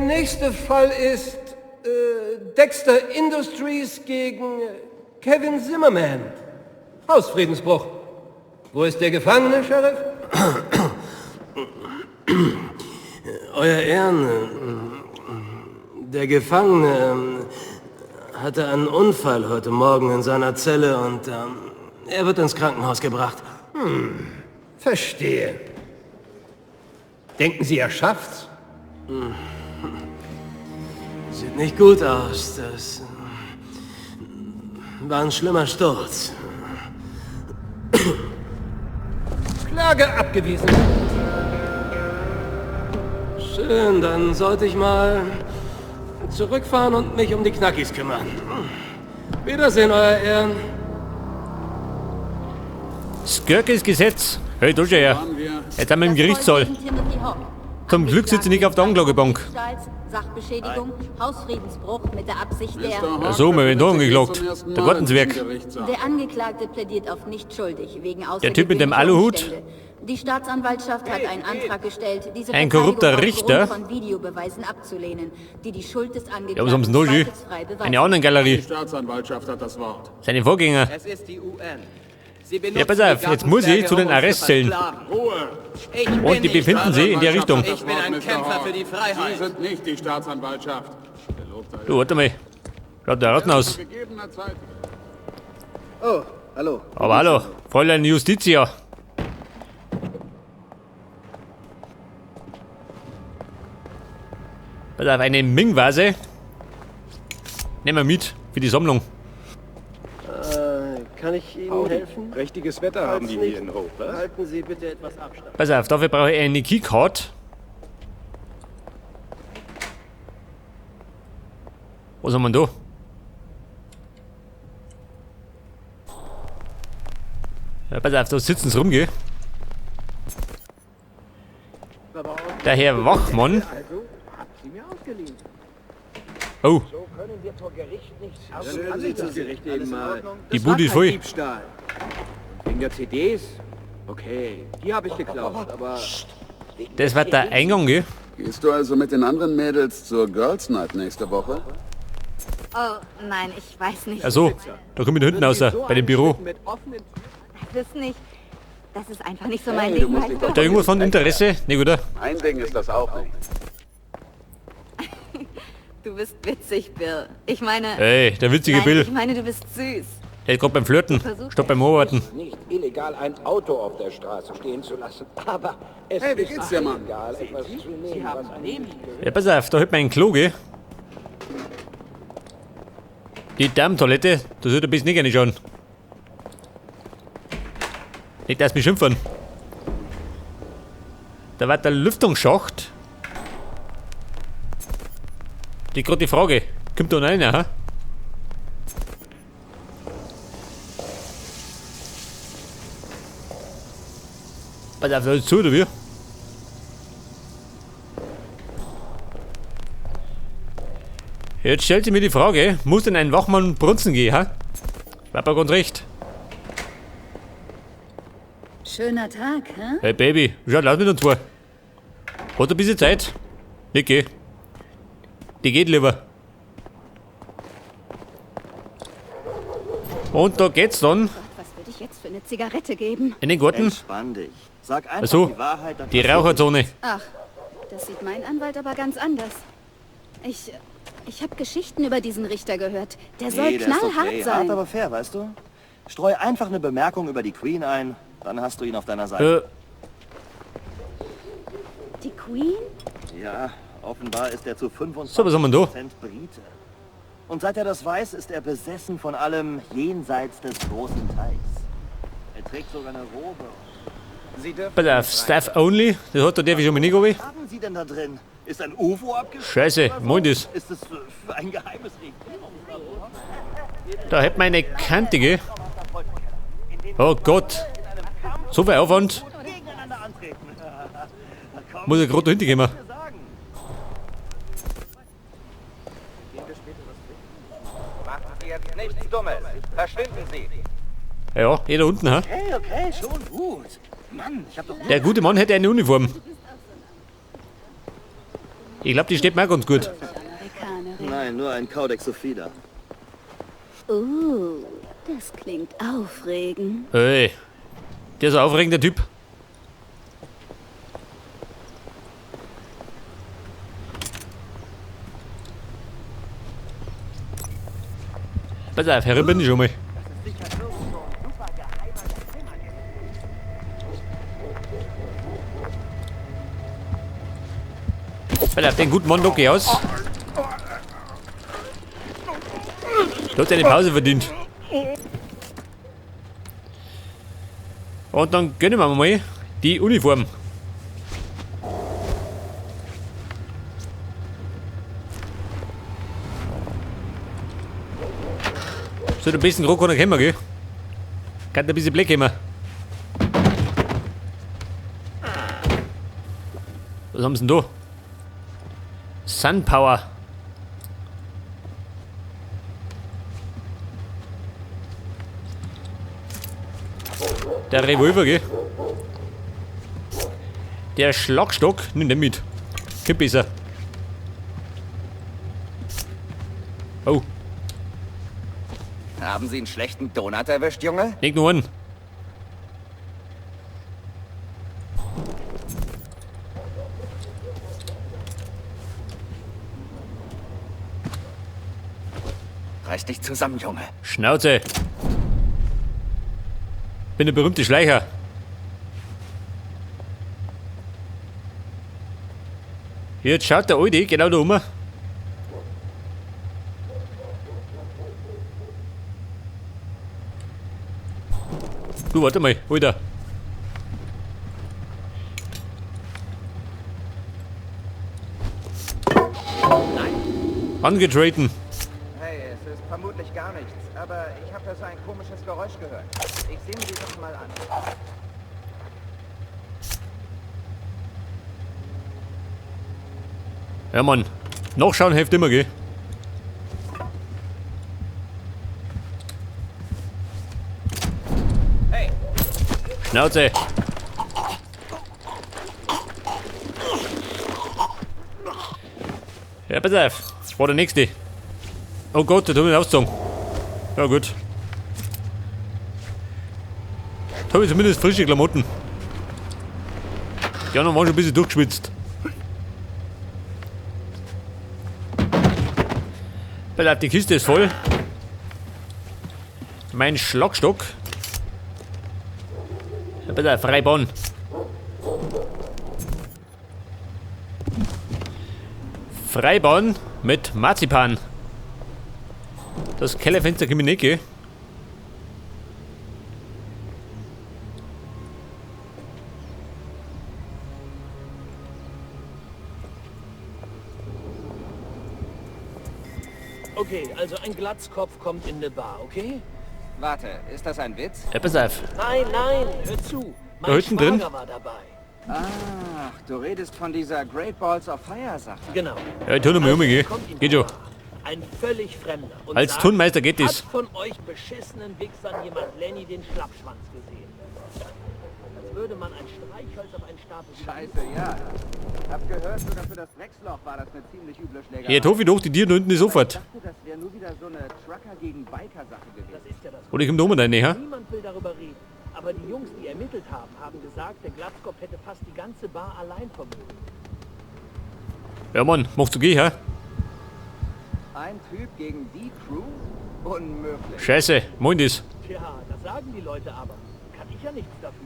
nächste Fall ist Dexter Industries gegen Kevin Zimmerman. Hausfriedensbruch. Wo ist der Gefangene, Sheriff? Euer Ehren, der Gefangene hatte einen Unfall heute Morgen in seiner Zelle und er wird ins Krankenhaus gebracht. Verstehe. Denken Sie, er schafft's? Sieht nicht gut aus. Das war ein schlimmer Sturz. Klage abgewiesen. Schön, dann sollte ich mal zurückfahren und mich um die Knackis kümmern. Wiedersehen, Euer Ehren. Skirkes Gesetz. Hey, du schon her. Jetzt haben wir im Gerichtssaal. Zum Glück sitze ich nicht auf der Anklagebank. Sachbeschädigung, Hausfriedensbruch mit der Absicht der... Ach so, wir werden da angeklagt. Der Gartenswerk. Der Angeklagte plädiert auf nicht schuldig, wegen Der Typ mit dem Aluhut. Die Staatsanwaltschaft hat einen Antrag gestellt, diese Ein korrupter Richter. von Videobeweisen abzulehnen, die die Schuld des Angeklagten Ja, was haben sie denn da, zweifelsfrei beweisen. Eine Onnengalerie. Die Staatsanwaltschaft hat das Wort. Seine Vorgänger. Es ist die UN. Ja, pass auf, jetzt muss ich zu den Arrestzellen. Ruhe! Und die befinden sich in der Richtung. Ich bin ein Kämpfer für die Sie Freiheit. sind nicht die Staatsanwaltschaft. Gelobt sei Du, warte mal. Schaut der Ratten aus. gegebener Zeit. Oh, hallo. Aber hallo, Fräulein Justitia. Pass auf, eine Ming-Vase. Nehmen wir mit für die Sammlung. Kann ich Ihnen helfen? Prächtiges Wetter haben die hier in Hope, was? Halten Sie bitte etwas Abstand. Pass auf, dafür brauche ich eine Keycard. Was haben wir denn da? Ja, pass auf, da sitzen sie rum, gell? Der Herr Wachmann. Oh, Hören Sie zum Gericht eben mal. die Bude ist voll. Diebstahl. Wegen der CDs? Okay, die habe ich geklaut, aber... Das war der Eingang, gell? Gehst du also mit den anderen Mädels zur Girls Night nächste Woche? Oh, nein, ich weiß nicht. Also, da komme ich da hinten raus, bei dem Büro. Mit offenen... Das ist nicht... Das ist einfach nicht so mein Hey, du Ding, musst weißt dich du? Hat da irgendwas von Interesse? Nicht, oder? Mein Ding ist das auch nicht. Du bist witzig, Bill. Ich meine... Ey, der witzige Nein, Bill. ich meine, du bist süß. Der ist gerade beim Flirten. Stopp beim Arbeiten. Nicht illegal, ein Auto auf der Straße stehen zu lassen. Aber es Hey, wie ist geht's dir, Mann? illegal, etwas zu nehmen, was nicht Ja, pass auf, da hat man ein Klo, gell? Die Damentoilette, da sollte ein bisschen nicht reinschauen. Nicht, dass mich schimpfen. Da war der Lüftungsschacht. Die gerade die Frage, kommt da noch einer, ha? Pass auf, da ist zu, oder wie? Jetzt stellt sich mir die Frage, muss denn ein Wachmann brunzen gehen, ha? Papa ganz recht. Schöner Tag, hä? Hey Baby, schau laut mit uns vor. Hat ein bisschen Zeit? Nicht geh. Die geht lieber. Und da geht's dann Was würde ich jetzt für eine Zigarette geben? in den Garten. Entspann dich. Sag einfach Also, die Wahrheit. dann die passiert Raucherzone. Ach, das sieht mein Anwalt aber ganz anders. Ich habe Geschichten über diesen Richter gehört. Der soll Nee, der ist knallhart okay. sein. Hart, aber fair, weißt du? Streu einfach eine Bemerkung über die Queen ein, dann hast du ihn auf deiner Seite. Die Queen? Ja, offenbar ist er zu 25% So, was haben wir da? Brite. Und seit er das weiß, ist er besessen von allem jenseits des großen Teichs. Er trägt sogar eine Robe. Sie dürfen... Pass auf, Staff only. Das hat der David schon mal nicht, Was haben Sie denn da drin? Ist ein UFO abgeschlossen? Scheiße, mein das. Ist es für ein geheimes Regierungslabor? Da hätte man eine kantige. Oh Gott. So viel Aufwand. Gegeneinander antreten. Muss ich gerade da hinten gehen. Machen Sie jetzt nichts Dummes. Verschwinden Sie. Ja, da unten, ha? Okay, schon gut. Mann, ich hab doch... Der gute Mann hätte eine Uniform. Ich glaube, die steht mir auch ganz gut. Amerikanerin. Nein, nur ein Codex Sophida. Das klingt aufregend. Hey, der ist ein aufregender Typ. Pass auf, herüber bin ich schon mal. Pass auf, den guten Mann lock ich aus. Du hast eine Pause verdient. Und dann gönnen wir mal die Uniform. So, der besten Rock kann er kommen, gell? Kann ein bisschen Blick kommen. Was haben sie denn da? Sunpower. Der Revolver, gell? Der Schlagstock, nimm den mit. Geht besser. Oh, Haben Sie einen schlechten Donut erwischt, Junge? nicht nur einen. Reiß dich zusammen, Junge. Schnauze. Bin der berühmte Schleicher. Jetzt schaut der Alte genau da rum. Du, warte mal, Alter. Angetreten. Hey, es ist vermutlich gar nichts, aber ich habe da so ein komisches Geräusch gehört. Ich sehe mir das mal an. Ja, Mann. Nachschauen hilft immer, gell? Hey, Schnauze. Ja, pass auf. Das war der nächste. Oh Gott, da tut ich ausgezogen. Ja, gut. Da habe ich zumindest frische Klamotten. Die anderen waren schon ein bisschen durchgeschwitzt. Pass auf, die Kiste ist voll. Mein Schlagstock. Ja, pass auf, Freibahn. Freibahn mit Marzipan. Das Kellerfenster kann ich nicht gehen. Okay, also ein Glatzkopf kommt in eine Bar, okay? warte, ist das ein Witz? Ja, pass auf. Nein, nein, hör zu. Da hinten drin? Schwager war dabei. Ach, du redest von dieser Great Balls of Fire Sache. Genau. Ja, ich tu noch mal umgehen. Geht schon. Ein völlig Fremder. Und Als sagt, Turnmeister geht hat das. von euch beschissenen Wichsern jemand Lenny den Schlappschwanz gesehen? Als würde man ein Streichholz auf einen Stapel... Scheiße, ja. Hab gehört, sogar für das Drecksloch war das eine ziemlich üble Schlägerei. Hier, Tofi, doch, die Tiere da hinten ist Ich sofort. dachte, das wäre nur wieder so eine Trucker gegen Biker-Sache gewesen. Das ist ja das. Oder ich komm da oben rein, ha? Niemand will darüber reden. Aber die Jungs, die ermittelt haben, haben gesagt, der Glatzkopf hätte fast die ganze Bar allein vermögen. Ja, Mann, machst du geh, ha? Ein Typ gegen die Crew? Unmöglich. Scheiße, moin das. Tja, das sagen die Leute aber. Kann ich ja nichts dafür.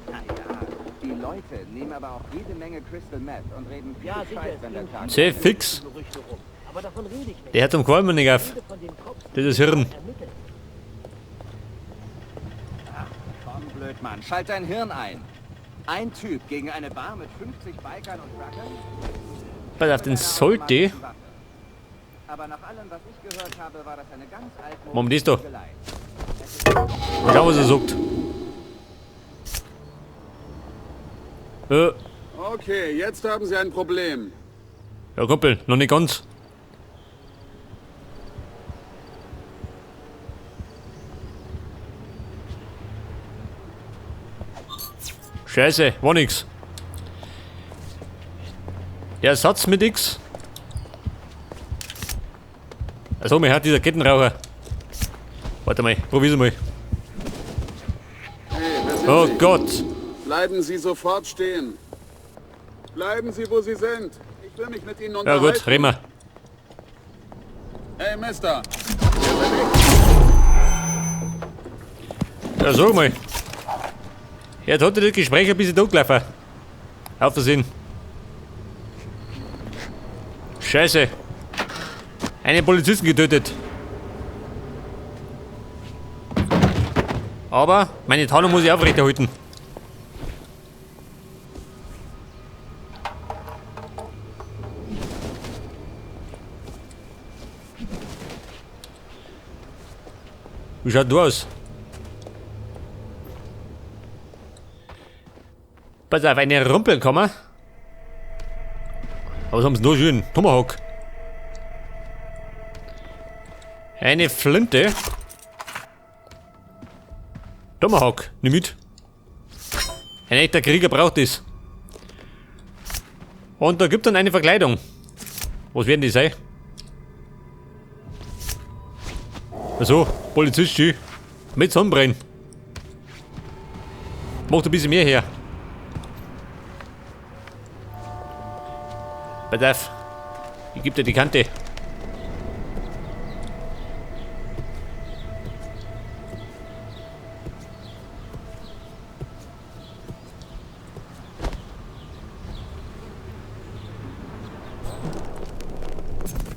Naja, die Leute nehmen aber auch jede Menge Crystal Meth und reden viel Ja, sicher, Scheiß, es wenn der gehen Tag Sehr fix. Gerüchte rum. Aber davon rede ich nicht. Der hat zum Qualmen nicht auf. Rede von den Cops, Das ist Hirn. ermitteln. Komm, blöd, Mann. Schalt dein Hirn ein. Ein Typ gegen eine Bar mit 50 Bikern und Truckern? Pass auf, den sollte. Aber nach allem, was ich gehört habe, war das eine ganz altmodische Moment, das doch. Prügelei. Schau, was er sagt. Okay, jetzt haben Sie ein Problem. Ja, Kumpel, noch nicht ganz. Scheiße, war nix. Der Ersatz mit X. Also, mir hat dieser Kettenraucher. Warte mal, probier's mal. Hey, wer sind Oh Sie? Gott. Bleiben Sie sofort stehen. Bleiben Sie, wo Sie sind. Ich will mich mit Ihnen Ja unterhalten. gut, reden wir. Hey, Mister. Ja, sag mal. Jetzt hat er das Gespräch ein bisschen totgelaufen. Auf Versehen. Scheiße. Einen Polizisten getötet. Aber meine Tarnung muss ich aufrechterhalten. Wie schaut du aus? Pass auf, eine Rumpelkammer. Aber was haben sie noch schön? Tomahawk. Eine Flinte. Tomahawk, nimm mit. Ein echter Krieger braucht das. Und da gibt dann eine Verkleidung. Was werden die sein? Also, Polizist, mit Sonnenbrennen. Macht ein bisschen mehr her. Pass auf. Ich geb dir die Kante.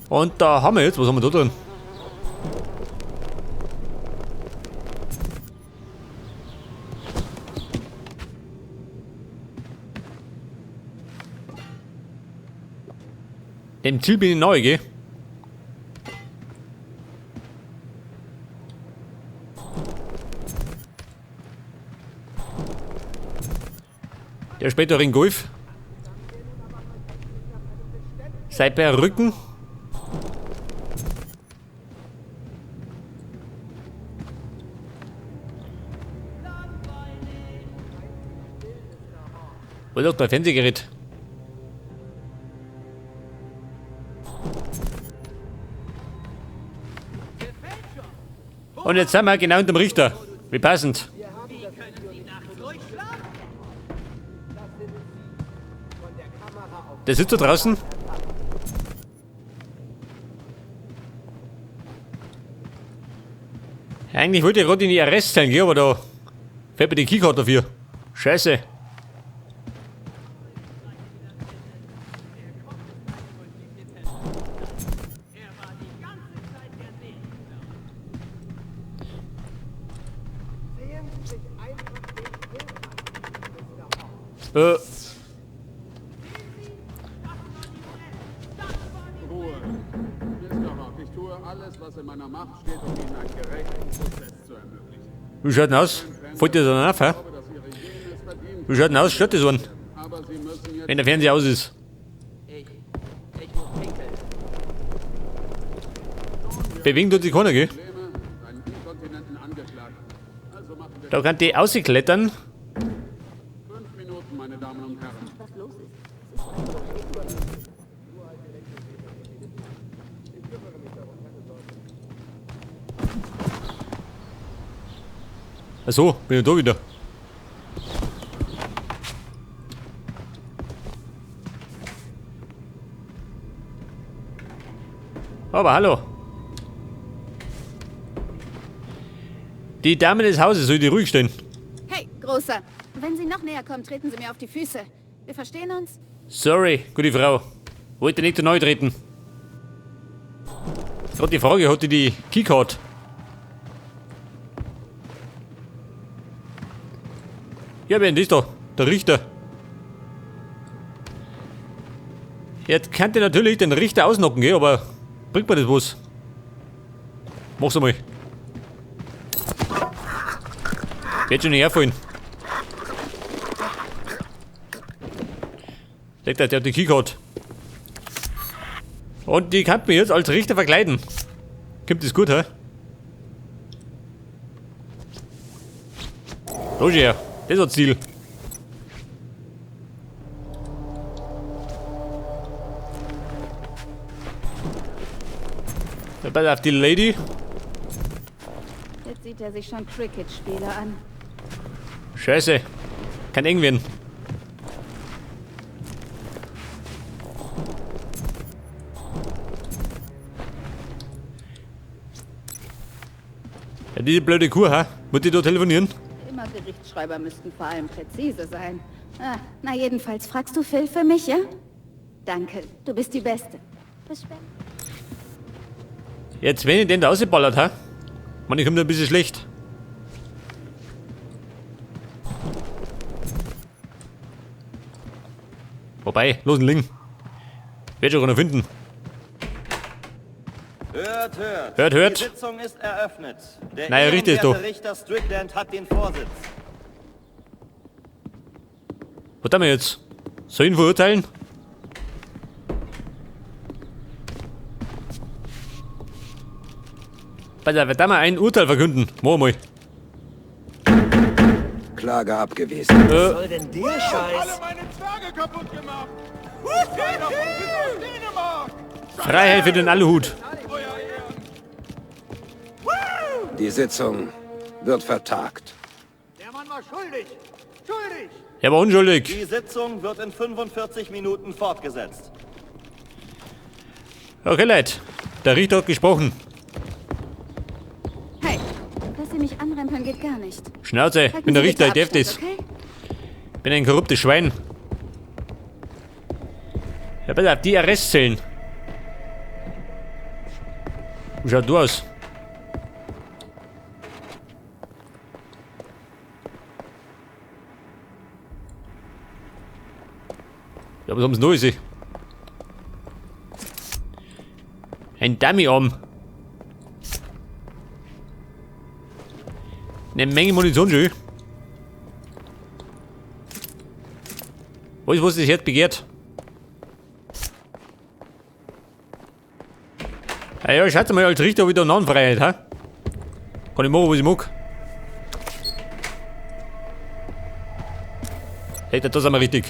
Und da haben wir jetzt, was haben wir da drin? Dem Ziel bin ich neu, gell? Der spätere Golf. Sei per Rücken. Wo ist doch der Fernsehgerät? Und jetzt sind wir genau unter dem Richter. Wie passend. Der sitzt da draußen. Eigentlich wollte ich gerade in die Arrestzellen gehen, aber da fällt mir die Keycard dafür. Scheiße. Ruhe. Mr. Hawk, ich tue alles, was in meiner Macht steht, um Ihnen einen gerechten Prozess zu ermöglichen. Wie schaut denn aus? Fällt dir dann auf, hä? Ich glaube, dass Ihre Ideen es verdient, Wie schaut denn aus? Stört das an? aber Sie müssen jetzt... Wenn der Fernseher aus ist. Ich muss pinkeln. Bewegen tut sich keiner, gell? Probleme, einen Inkontinenten angeklagt. Also machen wir Da kann die ausklettern. 5 Minuten, meine Damen und Herren. Achso, bin ich da wieder. Aber hallo. Die Dame des Hauses soll die ruhig stehen. Hey, Großer. Wenn Sie noch näher kommen, treten Sie mir auf die Füße. Wir verstehen uns? Sorry, gute Frau. Wollte nicht zu neu treten. Gerade die Frage, hatte die Keycard? Ja, wer ist da? Der Richter. Jetzt könnte natürlich den Richter ausnocken, gell, aber bringt mir das was? Mach's einmal. Wird schon nicht herfallen. Sagt er, der hat die Keycard. Und die kann mich jetzt als Richter verkleiden. Kommt das gut, hä? Roger, das hat Ziel. Pass auf die Lady. Jetzt sieht er sich schon Cricket-Spiele an. Scheiße. Kann eng werden. Ja, diese blöde Kuh, ha? Muss die da telefonieren? Immer Gerichtsschreiber müssten vor allem präzise sein. Ah, na jedenfalls fragst du Phil für mich, ja? Danke, du bist die Beste. Bis später. Jetzt, wenn ich den da rausgeballert, ha? Mann, ich komm da ein bisschen schlecht. Wobei, los den Link. Werd schon noch finden. Hört, hört. Hört, hört. Die Sitzung ist eröffnet. Der Naja, richtig ehrenwerte doch. Richter Strickland hat den Vorsitz. Was haben wir jetzt? Soll ich ihn verurteilen? Pass auf, da mal ein Urteil verkünden. Machen wir Klage abgewiesen. Was soll denn der Scheiß? Alle meine Zwerge kaputt gemacht! Keiner von uns ist aus Dänemark! Freiheit für den Aluhut. Euer Ehren! Die Sitzung wird vertagt. Der Mann war schuldig! Schuldig! Er war unschuldig. Die Sitzung wird in 45 Minuten fortgesetzt. Okay, Leute. Der Richter hat gesprochen. Hey, dass sie mich anrempeln geht gar nicht. Schnauze, ich Halten bin der Sie Richter, ich bitte darf das. Abstand, okay? Bin ein korruptes Schwein. Ja, pass auf, die Arrestzellen. Wie schaut du aus? Ja, was haben sie noch gesehen? Ein Dummy-Arm. Eine Menge Munition schon. Was das Herz begehrt? Ja, schaut mal als Richter wieder Narrenfreiheit, ha? Kann ich machen, was ich mag. Hey, das sind wir richtig.